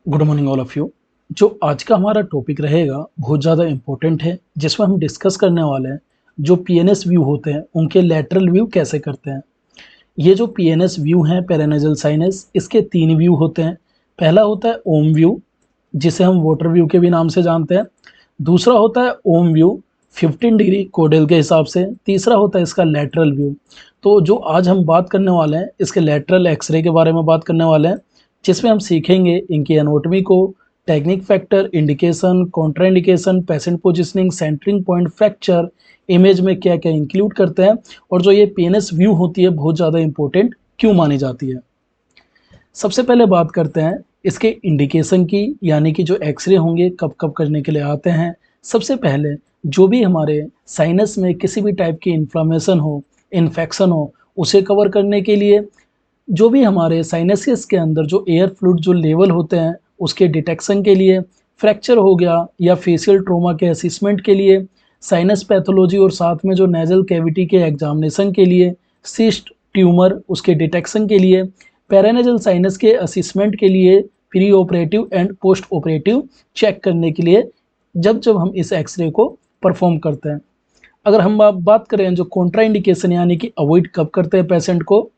Good morning all of you. जो आज का हमारा टॉपिक रहेगा बहुत ज़्यादा इम्पोर्टेंट है, जिसमें हम डिस्कस करने वाले हैं जो पीएनएस व्यू होते हैं उनके लैटरल व्यू कैसे करते हैं। ये जो पीएनएस व्यू हैं पैरानेजल साइनस, इसके 3 व्यू होते हैं। पहला होता है ओम व्यू, जिसे हम वाटर व्यू के भी नाम से जानते हैं। दूसरा होता है ओम व्यू 15 डिग्री कोडेल के हिसाब से। तीसरा होता है इसका लैटरल व्यू। तो जो आज हम बात करने वाले हैं इसके लैटरल एक्सरे के बारे में बात करने वाले हैं, जिसमें हम सीखेंगे इनकी एनाटॉमी को, technique factor, indication, contraindication, patient positioning, centering point, fracture, image में क्या क्या इंक्लूड करते हैं और जो ये पीएनएस व्यू होती है बहुत ज़्यादा इंपॉर्टेंट क्यों मानी जाती है। सबसे पहले बात करते हैं इसके इंडिकेशन की, यानी कि जो एक्सरे होंगे कब कब करने के लिए आते हैं। सबसे पहले जो भी हमारे साइनस में किसी भी टाइप की इन्फ्लामेशन हो, इन्फेक्शन हो, उसे कवर करने के लिए, जो भी हमारे साइनसिस के अंदर जो एयर फ्लूइड जो लेवल होते हैं उसके डिटेक्शन के लिए, फ्रैक्चर हो गया या फेशियल ट्रॉमा के असेसमेंट के लिए, साइनस पैथोलॉजी और साथ में जो नेजल कैविटी के एग्जामिनेशन के लिए, सिस्ट ट्यूमर उसके डिटेक्शन के लिए, पैरानेजल साइनस के असेसमेंट के लिए, pre operative and post operative check करने के लिए जब जब हम इस एक्सरे को परफॉर्म करते हैं। अगर हम बात करें जो कॉन्ट्राइंडिकेशन यानी कि अवॉइड कब करते हैं पेशेंट को,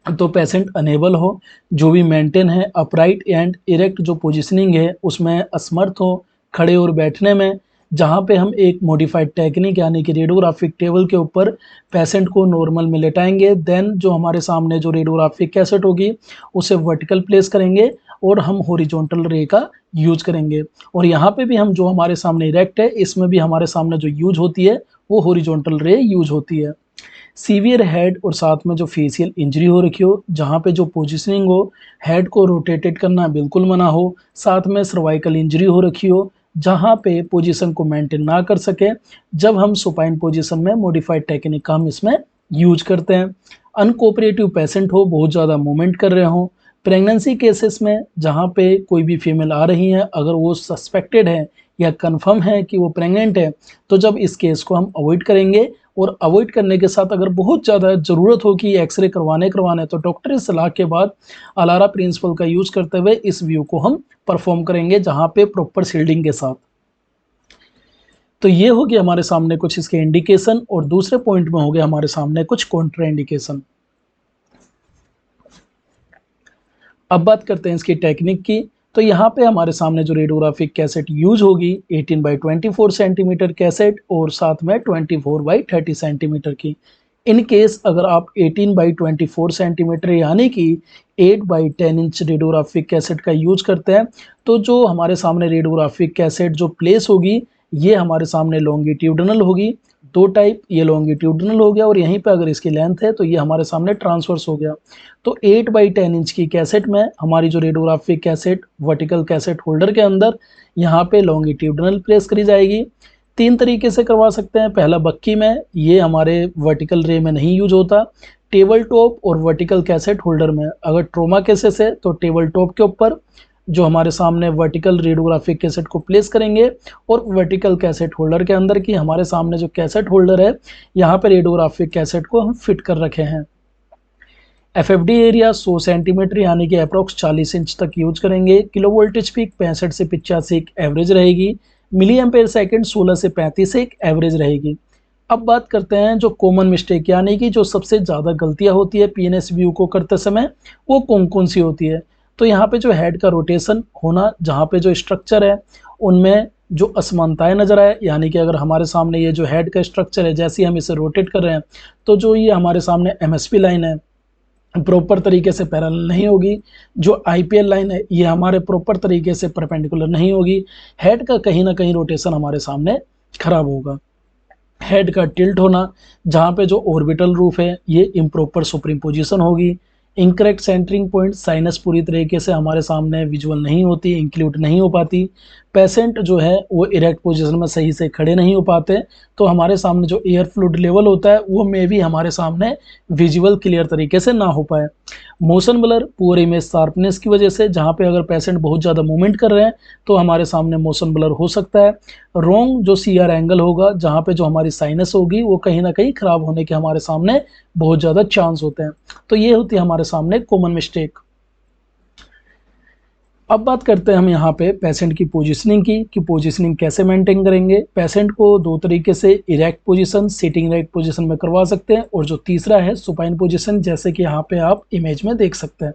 तो पेशेंट अनेबल हो, जो भी मेंटेन है अपराइट एंड इरेक्ट जो पोजीशनिंग है उसमें असमर्थ हो खड़े और बैठने में, जहां पे हम एक मॉडिफाइड टेक्निक यानी कि रेडियोग्राफिक टेबल के ऊपर पेशेंट को नॉर्मल में लेटाएंगे। देन जो हमारे सामने जो रेडियोग्राफिक कैसेट होगी उसे वर्टिकल प्लेस करेंगे और हम हॉरिजॉन्टल रे का यूज करेंगे। और यहाँ पे भी हम जो हमारे सामने इरेक्ट है इसमें भी हमारे सामने जो यूज होती है वो हॉरिजॉन्टल रे यूज होती है। सीवियर हेड और साथ में जो फेशियल इंजरी हो रखी हो, जहाँ पे जो पोजीशनिंग हो, हेड को रोटेटेड करना बिल्कुल मना हो, साथ में सर्वाइकल इंजरी हो रखी हो जहाँ पे पोजीशन को मेंटेन ना कर सके, जब हम सुपाइन पोजीशन में मॉडिफाइड टेक्निक का हम इसमें यूज करते हैं। अनकोऑपरेटिव पेशेंट हो, बहुत ज़्यादा मूवमेंट कर रहे हो, प्रेगनेंसी केसेस में जहाँ पे कोई भी फीमेल आ रही है, अगर वो सस्पेक्टेड है या कंफर्म है कि वो प्रेग्नेंट है, तो जब इस केस को हम अवॉइड करेंगे। और अवॉइड करने के साथ अगर बहुत ज़्यादा ज़रूरत हो कि एक्सरे करवाने तो डॉक्टर की सलाह के बाद अलारा प्रिंसिपल का यूज़ करते हुए इस व्यू को हम परफॉर्म करेंगे, जहाँ पे प्रॉपर शील्डिंग के साथ। तो ये हो गया हमारे सामने कुछ इसके इंडिकेशन, और दूसरे पॉइंट में हो गया हमारे सामने कुछ कॉन्ट्रा इंडिकेशन। अब बात करते हैं इसकी टेक्निक की। तो यहाँ पे हमारे सामने जो रेडियोग्राफिक कैसेट यूज होगी 18/24 सेंटीमीटर कैसेट और साथ में 24/30 सेंटीमीटर की। इन केस अगर आप 18/24 सेंटीमीटर यानी कि 8/10 इंच रेडियोग्राफिक कैसेट का यूज करते हैं, तो जो हमारे सामने रेडियोग्राफिक कैसेट जो प्लेस होगी ये हमारे सामने लॉन्गिट्यूडनल होगी। दो टाइप, ये लॉन्गिट्यूडनल हो गया और यहीं पे अगर इसकी लेंथ है तो ये हमारे सामने ट्रांसवर्स हो गया। तो 8/10 इंच की कैसेट में हमारी जो radiographic cassette vertical cassette holder के अंदर यहाँ पे लॉन्गिट्यूडनल प्लेस करी जाएगी। 3 तरीके से करवा सकते हैं। पहला बक्की में, ये हमारे वर्टिकल रे में नहीं यूज होता। टेबल टॉप और वर्टिकल कैसेट होल्डर में, अगर ट्रोमा केसेस है तो टेबल टॉप के ऊपर जो हमारे सामने वर्टिकल रेडियोग्राफिक कैसेट को प्लेस करेंगे, और वर्टिकल कैसेट होल्डर के अंदर की हमारे सामने जो कैसेट होल्डर है यहाँ पे रेडियोग्राफिक कैसेट को हम फिट कर रखे हैं। एफएफडी एरिया 100 सेंटीमीटर यानी कि अप्रॉक्स 40 इंच तक यूज करेंगे। किलो वोल्टेज पीक 65 से 85 एक एवरेज रहेगी। मिली एम्पेयर सेकेंड 16 से 35 एक एवरेज रहेगी। अब बात करते हैं जो कॉमन मिस्टेक यानी कि जो सबसे ज़्यादा गलतियां होती है पीएनएस व्यू को करते समय, वो कौन कौन सी होती है। तो यहाँ पे जो हेड का रोटेशन होना, जहाँ पे जो स्ट्रक्चर है उनमें जो असमानताएं नजर आए, यानी कि अगर हमारे सामने ये जो हेड का स्ट्रक्चर है जैसे हम इसे रोटेट कर रहे हैं तो जो ये हमारे सामने एमएसपी लाइन है प्रॉपर तरीके से पैरेलल नहीं होगी। जो आईपीएल लाइन है ये हमारे प्रॉपर तरीके से परपेंडिकुलर नहीं होगी। हेड का कहीं ना कहीं रोटेशन हमारे सामने खराब होगा। हेड का टिल्ट होना, जहाँ पे जो ऑर्बिटल रूफ है ये इम्प्रॉपर सुप्रीम पोजीशन होगी। इनकरेक्ट सेंटरिंग पॉइंट, साइनस पूरी तरीके से हमारे सामने विजुअल नहीं होती, इंक्लूड नहीं हो पाती। पेशेंट जो है वो इरेक्ट पोजीशन में सही से खड़े नहीं हो पाते, तो हमारे सामने जो एयर फ्लूइड लेवल होता है वो मे भी हमारे सामने विजुअल क्लियर तरीके से ना हो पाए। Motion blur, poor image sharpness की वजह से, जहाँ पे अगर पेशेंट बहुत ज़्यादा मूवमेंट कर रहे हैं तो हमारे सामने मोशन ब्लर हो सकता है। रॉन्ग जो सीआर एंगल होगा, जहाँ पे जो हमारी साइनस होगी वो कहीं ना कहीं खराब होने के हमारे सामने बहुत ज़्यादा चांस होते हैं। तो ये होती है हमारे सामने कॉमन मिस्टेक। अब बात करते हैं हम यहाँ पे पेशेंट की पोजीशनिंग की, कि पोजीशनिंग कैसे मेंटेन करेंगे। पेशेंट को दो तरीके से erect position, sitting erect position में करवा सकते हैं, और जो तीसरा है सुपाइन पोजीशन, जैसे कि यहाँ पे आप इमेज में देख सकते हैं।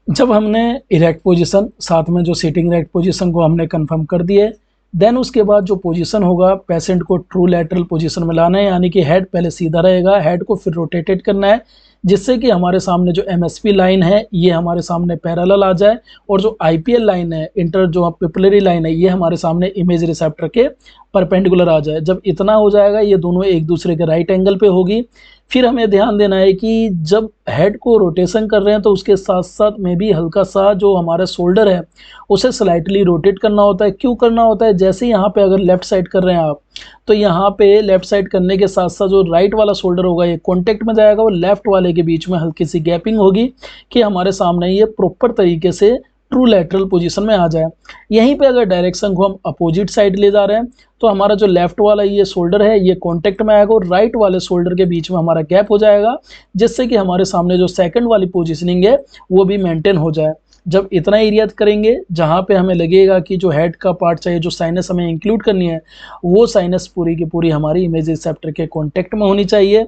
जब हमने इरेक्ट पोजीशन साथ में जो सिटिंग इरेक्ट पोजीशन को हमने कंफर्म कर दिए, देन उसके बाद जो पोजीशन होगा पेशेंट को ट्रू लैटरल पोजीशन में लाना है, यानी कि हेड पहले सीधा रहेगा, हेड को फिर रोटेटेड करना है, जिससे कि हमारे सामने जो एमएसपी लाइन है ये हमारे सामने पैरेलल आ जाए, और जो आईपीएल लाइन है, इंटर जो पिपलरी लाइन है, ये हमारे सामने इमेज रिसेप्टर के परपेंडिकुलर आ जाए। जब इतना हो जाएगा, ये दोनों एक दूसरे के राइट एंगल पे होगी। फिर हमें ध्यान देना है कि जब हेड को रोटेशन कर रहे हैं तो उसके साथ साथ में भी हल्का सा जो हमारा शोल्डर है उसे स्लाइटली रोटेट करना होता है। क्यों करना होता है? जैसे यहाँ पे अगर लेफ्ट साइड कर रहे हैं आप, तो यहाँ पे लेफ्ट साइड करने के साथ साथ जो राइट वाला शोल्डर होगा ये कॉन्टेक्ट में जाएगा, और लेफ्ट वाले के बीच में हल्की सी गैपिंग होगी कि हमारे सामने ये प्रॉपर तरीके से ट्रू लैटरल पोजीशन में आ जाए। यहीं पे अगर डायरेक्शन को हम अपोजिट साइड ले जा रहे हैं तो हमारा जो लेफ्ट वाला ये शोल्डर है ये कांटेक्ट में आएगा, और राइट वाले शोल्डर के बीच में हमारा गैप हो जाएगा, जिससे कि हमारे सामने जो सेकंड वाली पोजीशनिंग है वो भी मेंटेन हो जाए। जब इतना एरिया करेंगे जहाँ पे हमें लगेगा कि जो हेड का पार्ट चाहिए, जो साइनस हमें इंक्लूड करनी है, वो साइनस पूरी की पूरी हमारी इमेज रिसेप्टर के कॉन्टेक्ट में होनी चाहिए।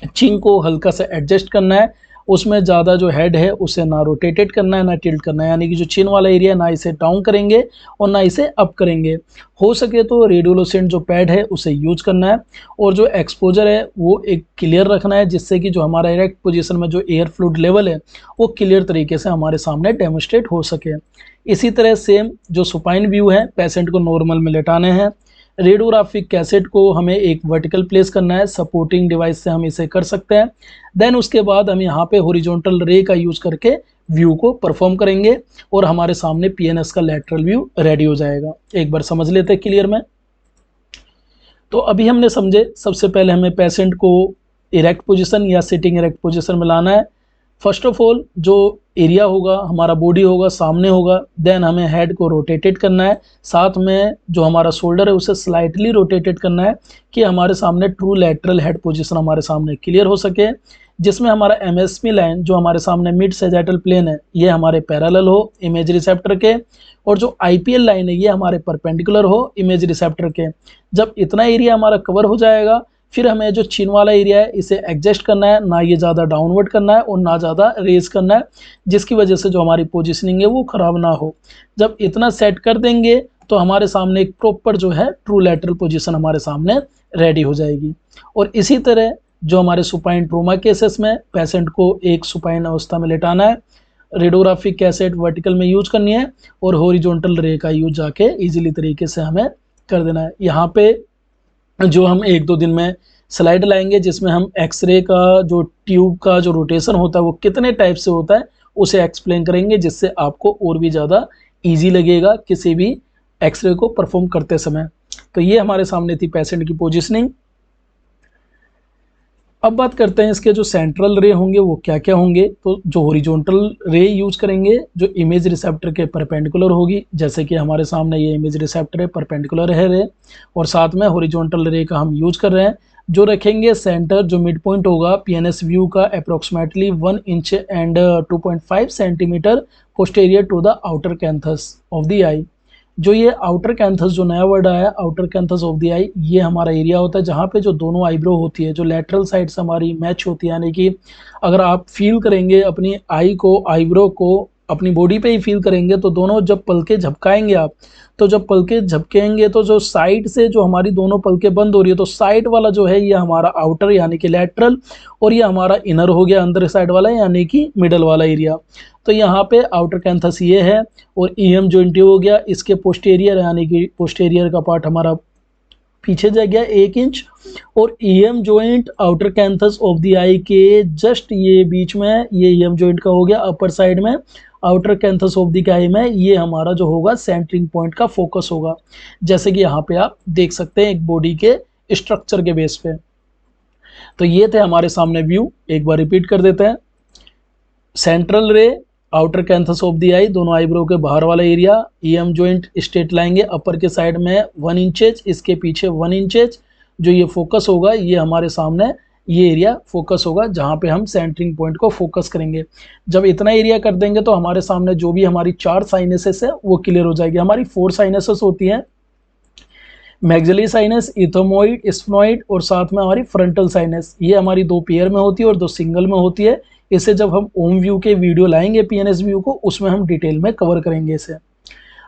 चिन को हल्का सा एडजस्ट करना है, उसमें ज़्यादा जो हेड है उसे ना रोटेटेड करना है ना टिल्ट करना है, यानी कि जो चिन वाला एरिया ना इसे डाउन करेंगे और ना इसे अप करेंगे। हो सके तो रेडियोलोसेंट जो पैड है उसे यूज करना है, और जो एक्सपोजर है वो एक क्लियर रखना है, जिससे कि जो हमारा इरेक्ट पोजीशन में जो एयर फ्लूइड लेवल है वो क्लियर तरीके से हमारे सामने डेमोस्ट्रेट हो सके। इसी तरह सेम जो सुपाइन व्यू है, पेशेंट को नॉर्मल में लेटाने हैं। रेडियोग्राफिक कैसेट को हमें एक वर्टिकल प्लेस करना है, सपोर्टिंग डिवाइस से हम इसे कर सकते हैं। देन उसके बाद हम यहाँ पे हॉरिजॉन्टल रे का यूज़ करके व्यू को परफॉर्म करेंगे, और हमारे सामने पीएनएस का लैटरल व्यू रेडी हो जाएगा। एक बार समझ लेते हैं क्लियर में। तो अभी हमने समझे, सबसे पहले हमें पेशेंट को इरेक्ट पोजीशन या सिटिंग इरेक्ट पोजीशन में लाना है। फर्स्ट ऑफ ऑल जो एरिया होगा, हमारा बॉडी होगा, सामने होगा, देन हमें हेड को रोटेटेड करना है, साथ में जो हमारा शोल्डर है उसे स्लाइटली रोटेटेड करना है कि हमारे सामने ट्रू लैटरल हेड पोजीशन हमारे सामने क्लियर हो सके, जिसमें हमारा एमएसपी लाइन जो हमारे सामने मिड सैजिटल प्लेन है ये हमारे पैरेलल हो इमेज रिसेप्टर के, और जो आईपीएल लाइन है ये हमारे परपेंडिकुलर हो इमेज रिसेप्टर के। जब इतना एरिया हमारा कवर हो जाएगा, फिर हमें जो चिन वाला एरिया है इसे एडजस्ट करना है, ना ये ज़्यादा डाउनवर्ड करना है और ना ज़्यादा रेज करना है, जिसकी वजह से जो हमारी पोजीशनिंग है वो ख़राब ना हो। जब इतना सेट कर देंगे तो हमारे सामने एक प्रॉपर जो है ट्रू लैटरल पोजीशन हमारे सामने रेडी हो जाएगी। और इसी तरह जो हमारे सुपाइन ट्रोमा केसेस में पेशेंट को एक सुपाइन अवस्था में लेटाना है, रेडियोग्राफिक कैसेट वर्टिकल में यूज करनी है, और हॉरिजॉन्टल रे का यूज जाके इजीली तरीके से हमें कर देना है। यहाँ पे जो हम एक दो दिन में स्लाइड लाएंगे, जिसमें हम एक्सरे का जो ट्यूब का जो रोटेशन होता है वो कितने टाइप से होता है उसे एक्सप्लेन करेंगे, जिससे आपको और भी ज़्यादा इजी लगेगा किसी भी एक्सरे को परफॉर्म करते समय। तो ये हमारे सामने थी पेशेंट की पोजीशनिंग। अब बात करते हैं इसके जो सेंट्रल रे होंगे वो क्या क्या होंगे। तो जो हॉरिजॉन्टल रे यूज करेंगे जो इमेज रिसेप्टर के परपेंडिकुलर होगी, जैसे कि हमारे सामने ये इमेज रिसेप्टर है, परपेंडिकुलर है रे, और साथ में हॉरिजॉन्टल रे का हम यूज कर रहे हैं। जो रखेंगे सेंटर जो मिड पॉइंट होगा पीएनएस व्यू का approximately 1 inch and 2.5 centimetre posterior to the outer canthus of the eye. जो ये आउटर कैंथस जो नया वर्ड आया outer canthus of the eye, ये हमारा एरिया होता है जहाँ पे जो दोनों आईब्रो होती है जो लेटरल साइड से हमारी मैच होती है, यानी कि अगर आप फील करेंगे अपनी आई को, आईब्रो को अपनी बॉडी पे ही फील करेंगे, तो दोनों जब पलके झपकाएंगे आप, तो जब पलके झपकेंगे तो जो साइड से जो हमारी दोनों पलके बंद हो रही है, तो साइड वाला जो है ये हमारा आउटर यानी कि लेटरल, और ये हमारा इनर हो गया अंदर साइड वाला यानी कि मिडल वाला एरिया। तो यहाँ पे आउटर कैंथस ये है, और ईएम जॉइंट हो गया, इसके पोस्टेरियर यानी कि पोस्टेरियर का पार्ट हमारा पीछे जा गया 1 इंच, और EM joint outer canthus of the eye के जस्ट ये बीच में ये ईएम जॉइंट का हो गया अपर साइड में। आउटर कैंथस ऑफ द आई में ये हमारा जो होगा सेंटरिंग पॉइंट का फोकस होगा, जैसे कि यहाँ पे आप देख सकते हैं एक बॉडी के स्ट्रक्चर के बेस पे। तो ये थे हमारे सामने व्यू, एक बार रिपीट कर देते हैं। सेंट्रल रे, आउटर कैंथस ऑफ द आई, दोनों आईब्रो के बाहर वाला एरिया, ईएम जॉइंट स्ट्रेट लाएंगे अपर के साइड में 1 इंचेज, इसके पीछे 1 इंचेज, जो ये फोकस होगा ये हमारे सामने ये एरिया फोकस होगा जहाँ पे हम सेंटरिंग पॉइंट को फोकस करेंगे। जब इतना एरिया कर देंगे तो हमारे सामने जो भी हमारी 4 साइनसेस है वो क्लियर हो जाएगी। हमारी 4 साइनसेस होती हैं, मैग्जिलरी साइनस, इथोमोइड, स्फेनॉइड और साथ में हमारी फ्रंटल साइनस। ये हमारी 2 पेयर में होती है और 2 सिंगल में होती है। इसे जब हम ओम व्यू के वीडियो लाएंगे पीएनएस व्यू को, उसमें हम डिटेल में कवर करेंगे इसे।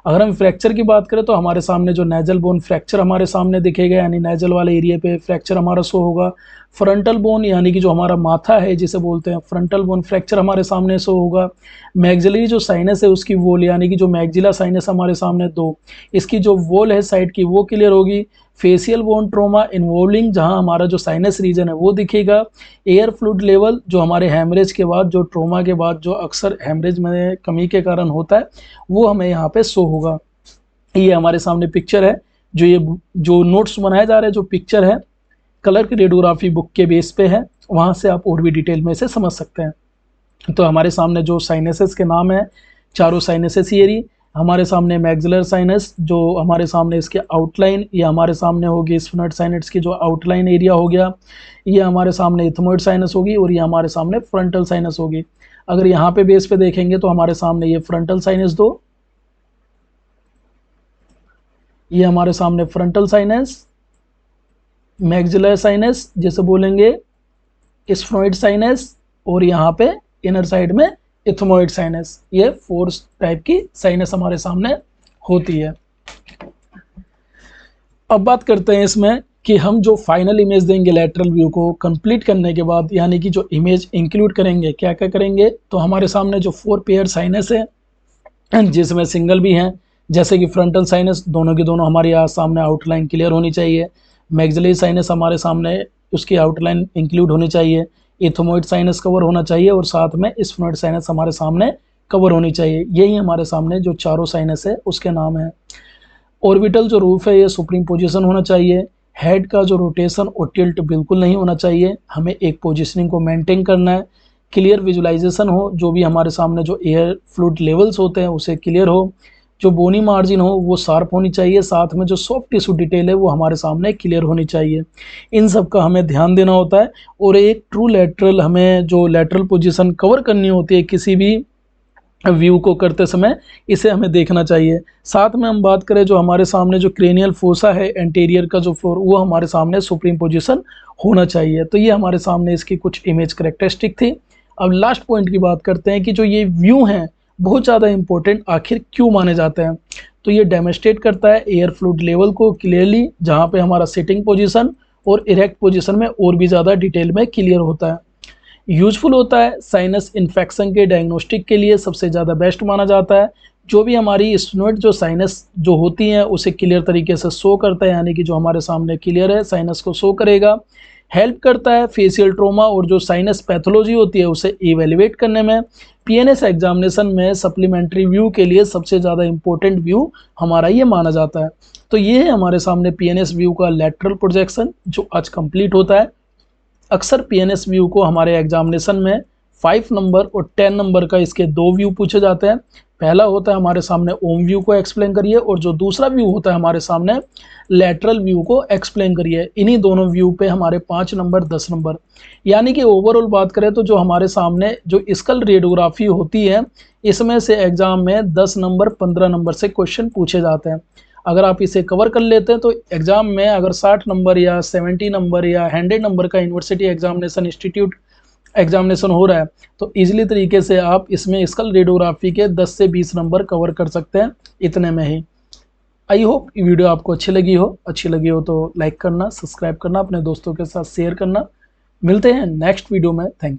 अगर हम फ्रैक्चर की बात करें तो हमारे सामने जो नेजल बोन फ्रैक्चर हमारे सामने दिखेगा, यानी नेजल वाले एरिया पे फ्रैक्चर हमारा शो होगा। फ्रंटल बोन यानी कि जो हमारा माथा है जिसे बोलते हैं, फ्रंटल बोन फ्रैक्चर हमारे सामने शो होगा। मैग्जिलरी जो साइनस है उसकी वॉल यानी कि जो मैग्जिला साइनस हमारे सामने 2, इसकी जो वॉल है साइड की वो क्लियर होगी। फेशियल बोन ट्रोमा इन्वॉल्विंग जहां हमारा जो साइनस रीजन है वो दिखेगा। एयर फ्लूइड लेवल जो हमारे हैमरेज के बाद, जो ट्रोमा के बाद जो अक्सर हैमरेज में कमी के कारण होता है, वो हमें यहाँ पे शो होगा। ये हमारे सामने पिक्चर है, जो नोट्स बनाए जा रहे हैं, जो पिक्चर है कलर की रेडियोग्राफी बुक के बेस पे है, वहाँ से आप और भी डिटेल में इसे समझ सकते हैं। तो हमारे सामने जो साइनसेस के नाम है, चारों साइनसेस ये हमारे सामने मैग्जिलर साइनस, जो हमारे सामने इसके आउटलाइन, ये हमारे सामने होगी स्फेनॉइड साइनस की जो आउटलाइन एरिया हो गया। ये हमारे सामने इथमोइड साइनस होगी और ये हमारे सामने फ्रंटल साइनस होगी। अगर यहाँ पे बेस पे देखेंगे तो हमारे सामने ये फ्रंटल साइनस 2, ये हमारे सामने फ्रंटल साइनस, मैग्जिलर साइनस जैसे बोलेंगे, स्फेनॉइड साइनस, और यहाँ पे इनर साइड में इथमोइड साइनस। ये 4 टाइप की साइनस हमारे सामने होती है। अब बात करते हैं इसमें कि हम जो फाइनल इमेज देंगे लैटरल व्यू को कंप्लीट करने के बाद, यानी कि जो इमेज इंक्लूड करेंगे, क्या क्या करेंगे, तो हमारे सामने जो 4 पेयर साइनस है जिसमें सिंगल भी हैं, जैसे कि फ्रंटल साइनस दोनों की दोनों हमारे यहाँ सामने आउटलाइन क्लियर होनी चाहिए। मैग्जिलरी साइनस हमारे सामने उसकी आउटलाइन इंक्लूड होनी चाहिए। इथोमोइड साइनस कवर होना चाहिए और साथ में स्फेनॉइड साइनस हमारे सामने कवर होनी चाहिए। यही हमारे सामने जो चारों साइनस है उसके नाम है। ऑर्बिटल जो रूफ है ये सुप्रीम पोजीशन होना चाहिए। हेड का जो रोटेशन और टिल्ट बिल्कुल नहीं होना चाहिए, हमें एक पोजीशनिंग को मेंटेन करना है। क्लियर विजुअलाइजेशन हो, जो भी हमारे सामने जो एयर फ्लूइड लेवल्स होते हैं उसे क्लियर हो। जो बोनी मार्जिन हो वो शार्प होनी चाहिए। साथ में जो सॉफ्ट टिश्यू डिटेल है वो हमारे सामने क्लियर होनी चाहिए। इन सब का हमें ध्यान देना होता है। और एक ट्रू लैटरल, हमें जो लैटरल पोजीशन कवर करनी होती है किसी भी व्यू को करते समय, इसे हमें देखना चाहिए। साथ में हम बात करें जो हमारे सामने जो क्रेनियल फोसा है एंटीरियर का जो फ्लोर, वो हमारे सामने सुप्रीम पोजीशन होना चाहिए। तो ये हमारे सामने इसकी कुछ इमेज करेक्टरिस्टिक थी। अब लास्ट पॉइंट की बात करते हैं कि जो ये व्यू हैं बहुत ज़्यादा इंपॉर्टेंट आखिर क्यों माने जाते हैं। तो ये डेमोस्ट्रेट करता है एयर फ्लूइड लेवल को क्लियरली, जहाँ पे हमारा सिटिंग पोजीशन और इरेक्ट पोजीशन में और भी ज़्यादा डिटेल में क्लियर होता है। यूजफुल होता है साइनस इन्फेक्शन के डायग्नोस्टिक के लिए, सबसे ज़्यादा बेस्ट माना जाता है। जो भी हमारी स्फेनॉइड जो साइनस जो होती हैं उसे क्लियर तरीके से शो करता है, यानी कि जो हमारे सामने क्लियर है साइनस को शो करेगा। हेल्प करता है फेशियल ट्रोमा और जो साइनस पैथोलॉजी होती है उसे इवेल्युएट करने में। पीएनएस एग्जामिनेशन में सप्लीमेंट्री व्यू के लिए सबसे ज़्यादा इंपॉर्टेंट व्यू हमारा ये माना जाता है। तो ये है हमारे सामने पीएनएस व्यू का लैटरल प्रोजेक्शन जो आज कंप्लीट होता है। अक्सर पीएनएस व्यू को हमारे एग्जामिनेशन में 5 नंबर और 10 नंबर का इसके 2 व्यू पूछे जाते हैं। पहला होता है हमारे सामने ओम व्यू को एक्सप्लेन करिए, और जो दूसरा व्यू होता है हमारे सामने लैटरल व्यू को एक्सप्लेन करिए। इन्हीं दोनों व्यू पे हमारे 5 नंबर 10 नंबर, यानी कि ओवरऑल बात करें तो जो हमारे सामने जो स्कल रेडियोग्राफी होती है इसमें से एग्जाम में 10 नंबर 15 नंबर से क्वेश्चन पूछे जाते हैं। अगर आप इसे कवर कर लेते हैं तो एग्जाम में अगर 60 नंबर या 70 नंबर या 100 नंबर का यूनिवर्सिटी एग्जामिनेशन इंस्टीट्यूट एग्जामिनेशन हो रहा है तो इजीली तरीके से आप इसमें स्कल रेडियोग्राफी के 10 से 20 नंबर कवर कर सकते हैं इतने में ही। आई होप ये वीडियो आपको अच्छी लगी हो तो लाइक करना, सब्सक्राइब करना, अपने दोस्तों के साथ शेयर करना। मिलते हैं नेक्स्ट वीडियो में। Thank you.